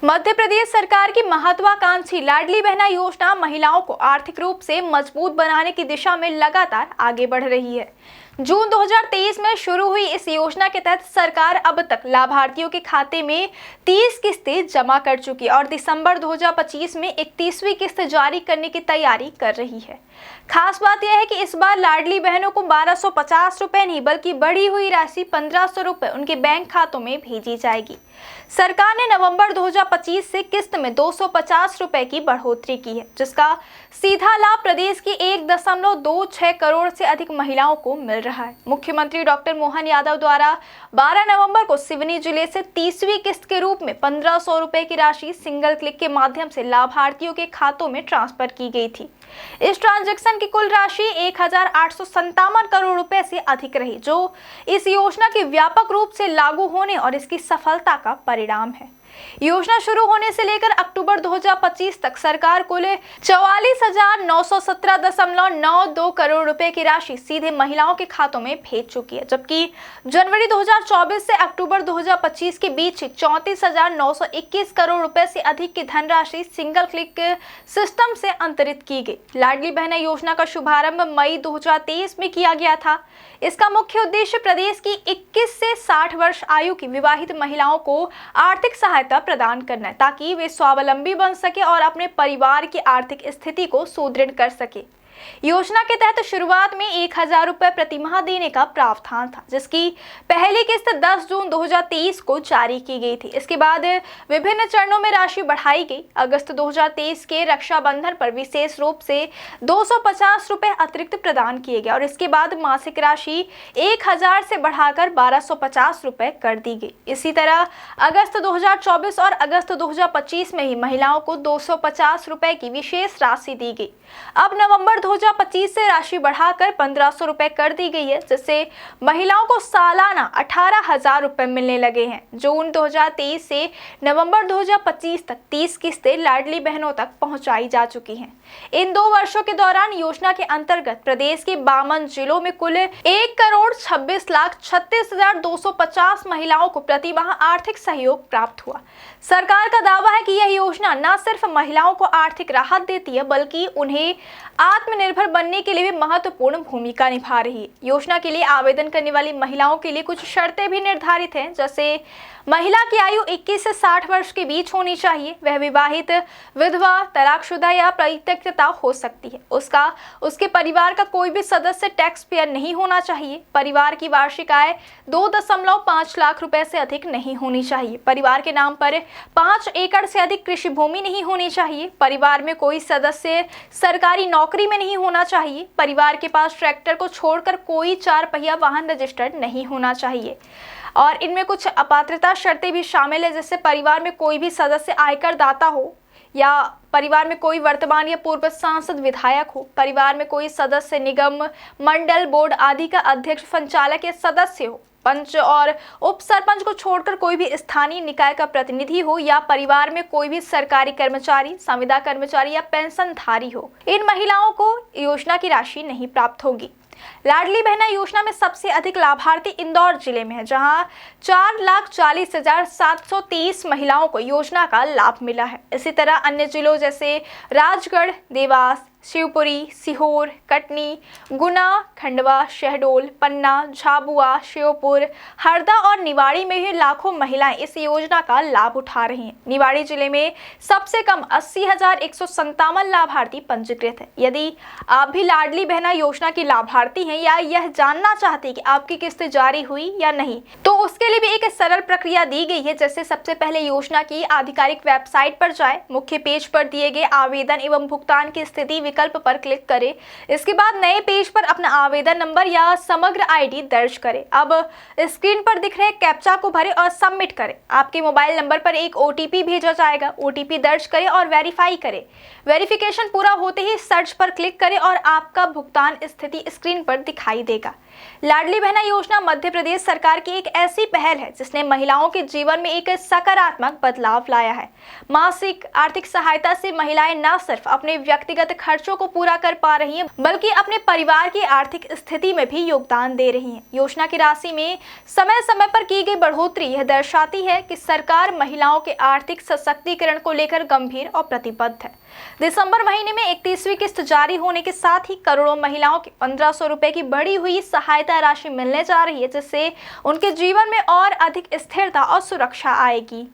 मध्य प्रदेश सरकार की महत्वाकांक्षी लाडली बहना योजना महिलाओं को आर्थिक रूप से मजबूत बनाने की दिशा में लगातार आगे बढ़ रही है। जून 2023 में शुरू हुई इस योजना के तहत सरकार अब तक लाभार्थियों के खाते में 30 किस्तें जमा कर चुकी है और दिसंबर 2025 में 31वीं किस्त जारी करने की तैयारी कर रही है। खास बात यह है कि इस बार लाडली बहनों को 1250 रुपए नहीं बल्कि बढ़ी हुई राशि 1500 रुपए उनके बैंक खातों में भेजी जाएगी। सरकार ने नवंबर 2025 से किस्त में 250 रुपए की बढ़ोतरी की है, जिसका सीधा लाभ प्रदेश की 1.26 करोड़ से अधिक महिलाओं को मिल रहा है। मुख्यमंत्री डॉक्टर मोहन यादव द्वारा 12 नवंबर को सिवनी जिले से 30वीं किस्त के रूप में 1500 रुपए की राशि सिंगल क्लिक के माध्यम से लाभार्थियों के खातों में ट्रांसफर की गई थी। इस ट्रांजैक्शन की कुल राशि 1857 करोड़ रुपए से अधिक रही, जो इस योजना के व्यापक रूप से लागू होने और इसकी सफलता का परिणाम है। योजना शुरू होने से लेकर अक्टूबर 2025 तक सरकार कुल 44,917.92 करोड़ रुपए की राशि सीधे महिलाओं के खातों में भेज चुकी है, जबकि जनवरी 2024 से अक्टूबर 2025 के बीच 34,921 करोड़ रुपए से अधिक की धनराशि सिंगल क्लिक सिस्टम से अंतरित की गई। लाडली बहना योजना का शुभारंभ मई 2023 में किया गया था। इसका मुख्य उद्देश्य प्रदेश की 21 से 60 वर्ष आयु की विवाहित महिलाओं को आर्थिक सहायता प्रदान करना है, ताकि वे स्वावलंबी बन सके और अपने परिवार की आर्थिक स्थिति को सुदृढ़ कर सके। योजना के तहत शुरुआत में 1000 रुपए प्रति माह देने का प्रावधान था, जिसकी पहली किस्त 10 जून 2023 को जारी की गई थी। इसके बाद विभिन्न चरणों में राशि बढ़ाई गई। अगस्त 2023 के रक्षाबंधन पर विशेष रूप से 250 रुपए अतिरिक्त प्रदान किए गए और इसके बाद मासिक राशि 1000 से बढ़ाकर 1250 रुपए कर दी गई। इसी तरह अगस्त 2024 और अगस्त 2025 में ही महिलाओं को 250 रुपए की विशेष राशि दी गई। अब नवंबर 2025 से राशि बढ़ाकर 1500 रुपए कर दी गई है, जिससे महिलाओं को सालाना 18,000 रुपए मिलने लगे हैं। जून 2023 से नवंबर 2025 तक 30 किस्तें लाडली बहनों तक पहुंचाई जा चुकी हैं। इन 2 वर्षों के दौरान योजना के अंतर्गत प्रदेश के 52 जिलों में कुल 1,26,36,250 महिलाओं को प्रति माह आर्थिक सहयोग प्राप्त हुआ। सरकार का दावा है कि यह योजना न सिर्फ महिलाओं को आर्थिक राहत देती है, बल्कि उन्हें आत्मनिर्भर बनने के लिए भी महत्वपूर्ण भूमिका निभा रही है। योजना के लिए आवेदन करने वाली महिलाओं के लिए कुछ शर्तें भी निर्धारित हैं, जैसे महिला की आयु 21 से 60 वर्ष के बीच होनी चाहिए, वह विवाहित, विधवा, तलाकशुदा या परित्यक्ता हो सकती है, उसके परिवार का कोई भी सदस्य टैक्स पेयर नहीं होना चाहिए, परिवार की वार्षिक आय 2.5 लाख रुपए से अधिक नहीं होनी चाहिए, परिवार के नाम पर 5 एकड़ से अधिक कृषि भूमि नहीं होनी चाहिए, परिवार में कोई सदस्य सरकारी नौकरी में नहीं होना चाहिए, परिवार के पास ट्रैक्टर को छोड़कर कोई 4 पहिया वाहन रजिस्टर्ड नहीं होना चाहिए। और इनमें कुछ अपात्रता शर्तें भी शामिल है, जैसे परिवार में कोई भी सदस्य आयकर दाता हो या परिवार में कोई वर्तमान या पूर्व सांसद विधायक हो, परिवार में कोई सदस्य निगम, मंडल, बोर्ड आदि का अध्यक्ष, संचालक या सदस्य हो, पंच और उप सरपंच को छोड़कर कोई भी स्थानीय निकाय का प्रतिनिधि हो या परिवार में कोई भी सरकारी कर्मचारी, संविदा कर्मचारी या पेंशनधारी हो। इन महिलाओं को योजना की राशि नहीं प्राप्त होगी। लाडली बहना योजना में सबसे अधिक लाभार्थी इंदौर जिले में है, जहां 4,40,730 महिलाओं को योजना का लाभ मिला है। इसी तरह अन्य जिलों जैसे राजगढ़, देवास, शिवपुरी, सीहोर, कटनी, गुना, खंडवा, शहडोल, पन्ना, झाबुआ, श्योपुर, हरदा और निवाड़ी में भी लाखों महिलाएं इस योजना का लाभ उठा रही हैं। निवाड़ी जिले में सबसे कम 80,157 लाभार्थी पंजीकृत हैं। यदि आप भी लाडली बहना योजना की लाभार्थी हैं या यह जानना चाहते हैं कि आपकी किस्त जारी हुई या नहीं, तो उसके लिए भी एक सरल प्रक्रिया दी गई है। जैसे सबसे पहले योजना की आधिकारिक वेबसाइट पर जाए, मुख्य पेज पर दिए गए आवेदन एवं भुगतान की स्थिति विकल्प पर क्लिक करें। इसके बाद नए पेज पर अपना आवेदन नंबर या समग्र आईडी दर्ज करें। अब स्क्रीन पर दिख रहे कैप्चा को भरें और सबमिट करें। आपके मोबाइल नंबर पर एक ओटीपी भेजा जाएगा। ओटीपी दर्ज करें और वेरीफाई करें। वेरिफिकेशन पूरा होते ही सर्च पर क्लिक करें और आपका भुगतान स्थिति स्क्रीन स्क्रीन पर दिखाई देगा। लाडली बहना योजना मध्य प्रदेश सरकार की एक ऐसी पहल है जिसने महिलाओं के जीवन में एक सकारात्मक बदलाव लाया है। मासिक आर्थिक सहायता से महिलाएं न सिर्फ अपने व्यक्तिगत खर्चों को पूरा कर पा रही हैं, बल्कि अपने परिवार की आर्थिक स्थिति में भी योगदान दे रही हैं। योजना की राशि में समय समय पर की गई बढ़ोतरी यह दर्शाती है कि सरकार महिलाओं के आर्थिक सशक्तिकरण को लेकर गंभीर और प्रतिबद्ध है। दिसंबर महीने में 31वीं किस्त जारी होने के साथ ही करोड़ों महिलाओं की 1500 रुपए की बढ़ी हुई सहायता राशि मिलने जा रही है, जिससे उनके जीवन में और अधिक स्थिरता और सुरक्षा आएगी।